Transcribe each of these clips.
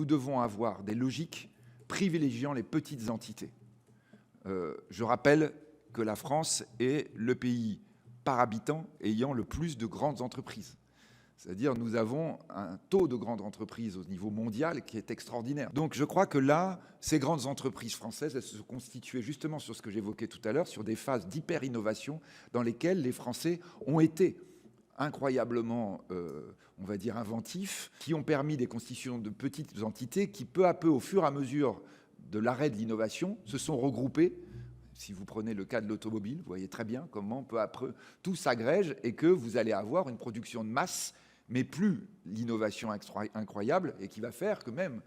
nous devons avoir des logiques privilégiant les petites entités. Je rappelle que la France est le pays par habitant ayant le plus de grandes entreprises. C'est-à-dire nous avons un taux de grandes entreprises au niveau mondial qui est extraordinaire. Donc je crois que là, ces grandes entreprises françaises, elles se sont constituées justement sur ce que j'évoquais tout à l'heure, sur des phases d'hyper-innovation dans lesquelles les Français ont été incroyablement, on va dire, inventifs, qui ont permis des constitutions de petites entités qui, peu à peu, au fur et à mesure de l'arrêt de l'innovation, se sont regroupées. Si vous prenez le cas de l'automobile, vous voyez très bien comment, peu à peu, tout s'agrège et que vous allez avoir une production de masse, mais plus l'innovation incroyable et qui va faire que même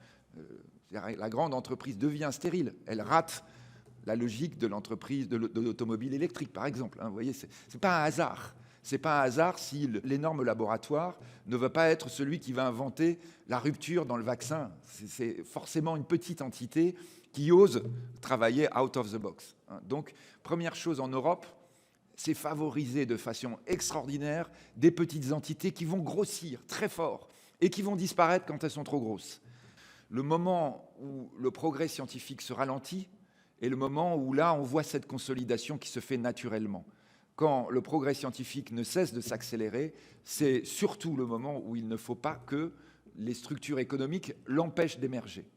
la grande entreprise devient stérile. Elle rate la logique de l'entreprise de l'automobile électrique, par exemple. Vous voyez, c'est pas un hasard. C'est pas un hasard si l'énorme laboratoire ne va pas être celui qui va inventer la rupture dans le vaccin. C'est forcément une petite entité qui ose travailler out of the box. Donc, première chose en Europe, c'est favoriser de façon extraordinaire des petites entités qui vont grossir très fort et qui vont disparaître quand elles sont trop grosses. Le moment où le progrès scientifique se ralentit est le moment où là, on voit cette consolidation qui se fait naturellement. Quand le progrès scientifique ne cesse de s'accélérer, c'est surtout le moment où il ne faut pas que les structures économiques l'empêchent d'émerger.